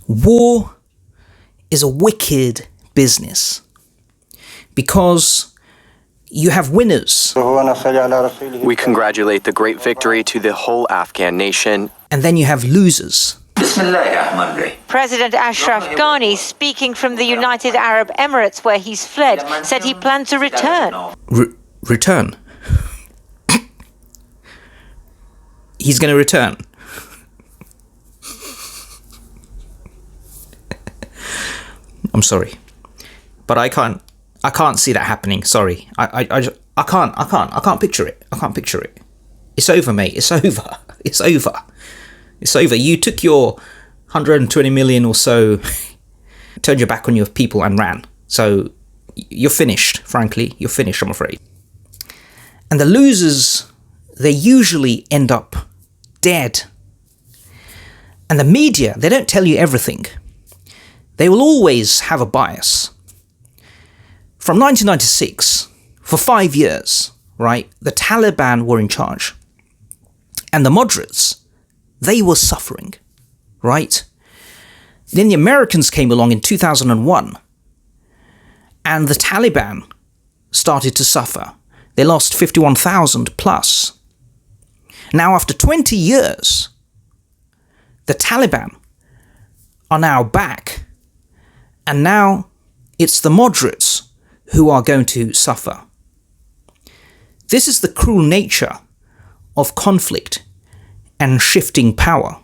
War is a wicked business because you have winners. We congratulate the great victory to the whole Afghan nation. And then you have losers. President Ashraf Ghani, speaking from the United Arab Emirates where he's fled, said he planned to return. Return? He's going to return. I'm sorry, but I can't see that happening. Sorry, I can't picture it. I can't picture it. It's over, mate. It's over. It's over. It's over. You took your 120 million or so, turned your back on your people and ran. So you're finished, frankly. You're finished, I'm afraid. And the losers, they usually end up dead. And the media, they don't tell you everything. They will always have a bias. From 1996, for 5 years, right, the Taliban were in charge. And the moderates, they were suffering, right? Then the Americans came along in 2001, and the Taliban started to suffer. They lost 51,000 plus. Now, after 20 years, the Taliban are now back, and now it's the moderates who are going to suffer. This is the cruel nature of conflict and shifting power.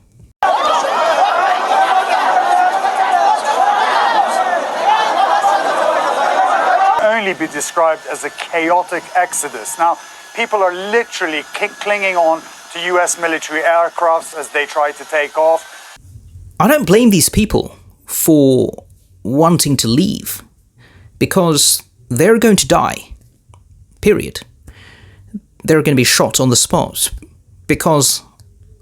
Only be described as a chaotic exodus. Now, people are literally clinging on to US military aircrafts as they try to take off. I don't blame these people for wanting to leave, because they're going to die. Period. They're going to be shot on the spot, because,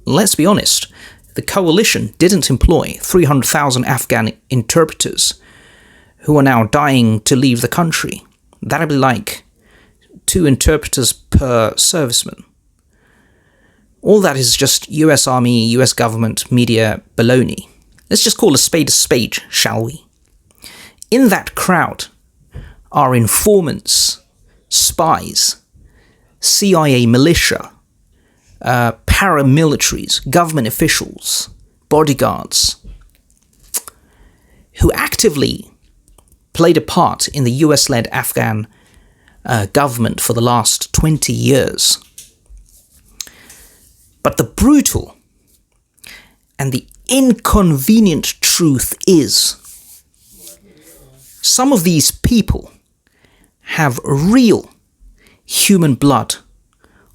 let's be honest, the coalition didn't employ 300,000 Afghan interpreters who are now dying to leave the country. That'd be like 2 interpreters per serviceman. All that is just US Army, US government, media baloney. Let's just call a spade, shall we? In that crowd are informants, spies, CIA militia, paramilitaries, government officials, bodyguards, who actively played a part in the US-led Afghan government for the last 20 years. But the brutal and the inconvenient truth is, some of these people have real human blood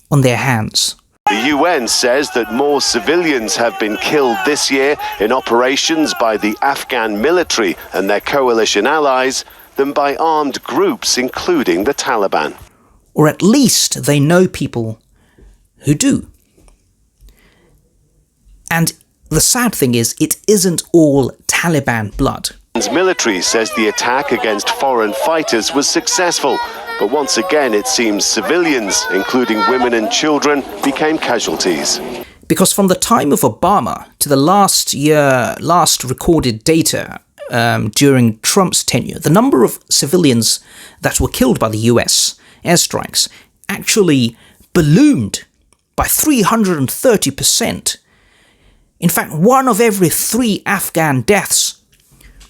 on their hands. The UN says that more civilians have been killed this year in operations by the Afghan military and their coalition allies than by armed groups, including the Taliban. Or at least they know people who do. And the sad thing is, it isn't all Taliban blood. The military says the attack against foreign fighters was successful, but once again it seems civilians, including women and children, became casualties. Because from the time of Obama to the last recorded data during Trump's tenure, the number of civilians that were killed by the US airstrikes actually ballooned by 330%. In fact, 1 of every 3 Afghan deaths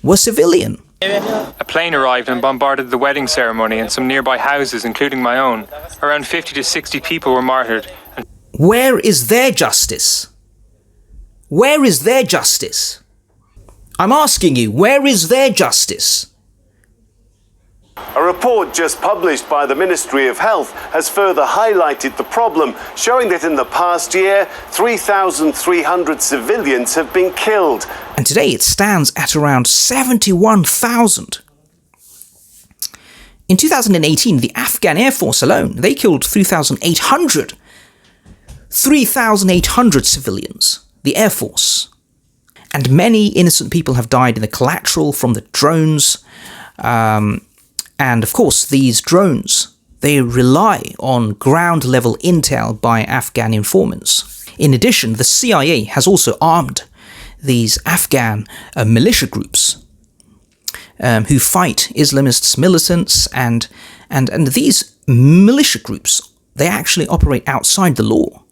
were civilian. A plane arrived and bombarded the wedding ceremony and some nearby houses, including my own. Around 50 to 60 people were martyred. Where is their justice? Where is their justice? I'm asking you, where is their justice? A report just published by the Ministry of Health has further highlighted the problem, showing that in the past year, 3,300 civilians have been killed. And today it stands at around 71,000. In 2018, the Afghan Air Force alone, they killed 3,800 civilians, the Air Force. And many innocent people have died in the collateral from the drones. And of course, these drones, they rely on ground-level intel by Afghan informants. In addition, the CIA has also armed these Afghan militia groups who fight Islamist militants, and these militia groups, they actually operate outside the law.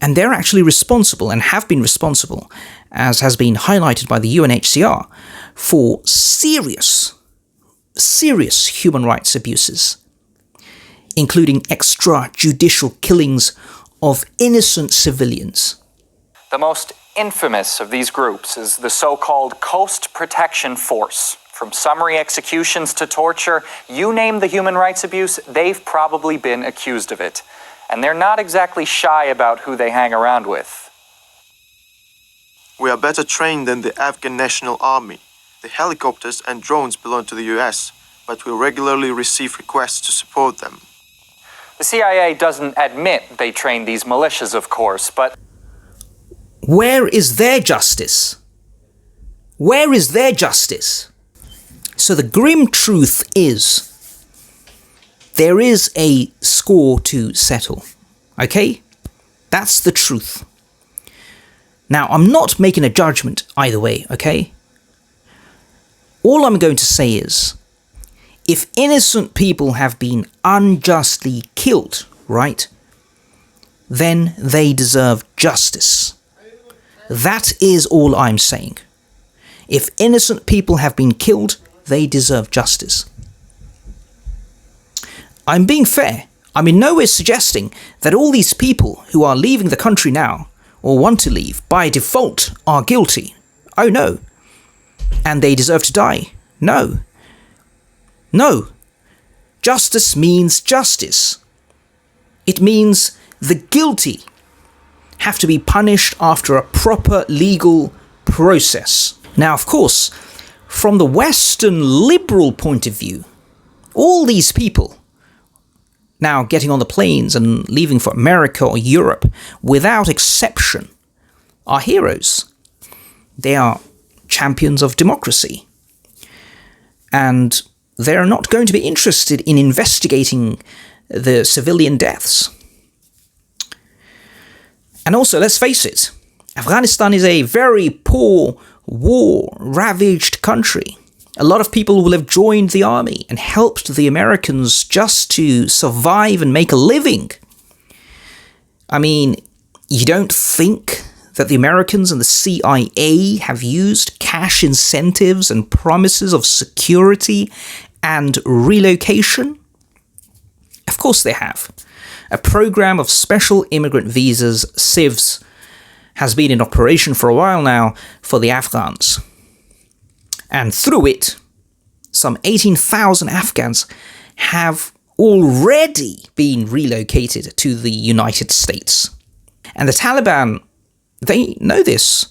And they're actually responsible, and have been responsible, as has been highlighted by the UNHCR, for serious human rights abuses, including extrajudicial killings of innocent civilians. The most infamous of these groups is the so-called Coast Protection Force. From summary executions to torture, you name the human rights abuse, they've probably been accused of it. And they're not exactly shy about who they hang around with. We are better trained than the Afghan National Army. The helicopters and drones belong to the US, but we regularly receive requests to support them. The CIA doesn't admit they train these militias, of course, but... Where is their justice? Where is their justice? So the grim truth is, there is a score to settle, okay? That's the truth. Now, I'm not making a judgment either way, okay? All I'm going to say is, if innocent people have been unjustly killed, right, then they deserve justice. That is all I'm saying. If innocent people have been killed, they deserve justice. I'm being fair. I'm in no way suggesting that all these people who are leaving the country now, or want to leave, by default are guilty. Oh no. And they deserve to die. No. No. Justice means justice. It means the guilty have to be punished after a proper legal process. Now, of course, from the Western liberal point of view, all these people now getting on the planes and leaving for America or Europe, without exception, are heroes. They are champions of democracy. And they're not going to be interested in investigating the civilian deaths. And also, let's face it, Afghanistan is a very poor, war-ravaged country. A lot of people will have joined the army and helped the Americans just to survive and make a living. I mean, you don't think that the Americans and the CIA have used cash incentives and promises of security and relocation? Of course they have. A program of special immigrant visas, CIVs, has been in operation for a while now for the Afghans. And through it, some 18,000 Afghans have already been relocated to the United States. And the Taliban, they know this.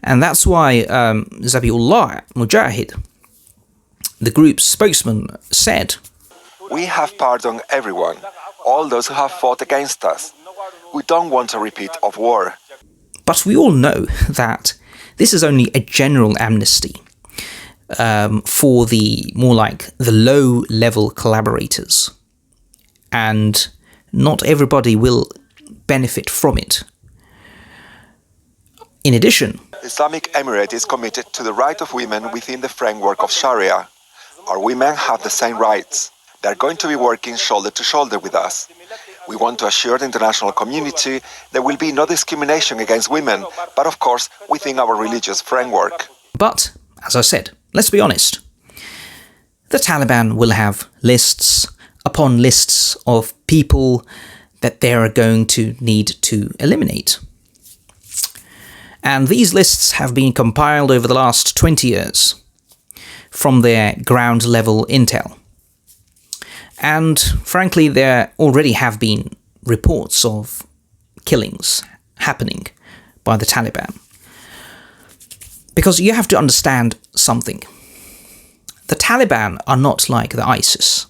And that's why Zabiullah Mujahid, the group's spokesman, said, "We have pardoned everyone, all those who have fought against us. We don't want a repeat of war." But we all know that this is only a general amnesty for the more like the low-level collaborators. And not everybody will benefit from it. In addition, The Islamic Emirate is committed to the right of women within the framework of Sharia. Our women have the same rights. They're going to be working shoulder to shoulder with us. We want to assure the international community there will be no discrimination against women, but of course within our religious framework. But, as I said, let's be honest. The Taliban will have lists upon lists of people that they are going to need to eliminate. And these lists have been compiled over the last 20 years from their ground level intel. And frankly, there already have been reports of killings happening by the Taliban. Because you have to understand something. The Taliban are not like the ISIS.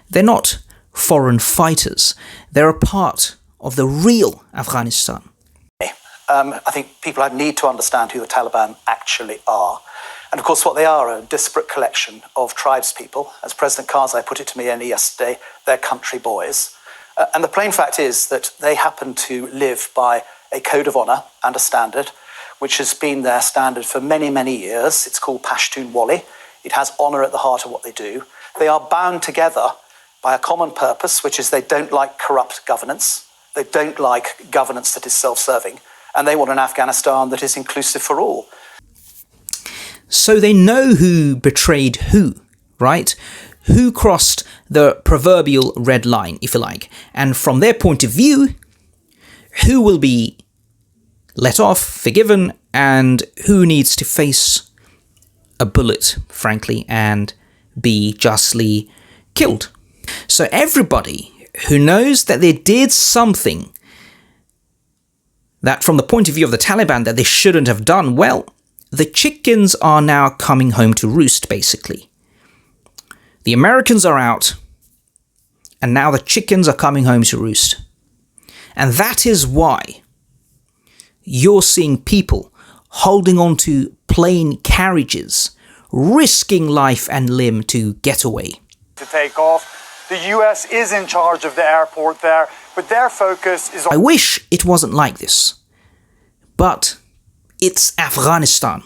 They're not foreign fighters. They're a part of the real Afghanistan. I think people need to understand who the Taliban actually are. And of course, what they are a disparate collection of tribespeople. As President Karzai put it to me only yesterday, they're country boys. And the plain fact is that they happen to live by a code of honour and a standard, which has been their standard for many, many years. It's called Pashtun Wali. It has honour at the heart of what they do. They are bound together by a common purpose, which is they don't like corrupt governance. They don't like governance that is self-serving. And they want an Afghanistan that is inclusive for all. So they know who betrayed who, right? Who crossed the proverbial red line, if you like. And from their point of view, who will be let off, forgiven, and who needs to face a bullet, frankly, and be justly killed. So everybody who knows that they did something that from the point of view of the Taliban that they shouldn't have done, well, the chickens are now coming home to roost, basically. The Americans are out, and now the chickens are coming home to roost. And that is why you're seeing people holding on to plane carriages, risking life and limb to get away. To take off. The US is in charge of the airport there, but their focus is on... I wish it wasn't like this, but it's Afghanistan.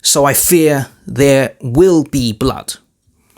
So I fear there will be blood.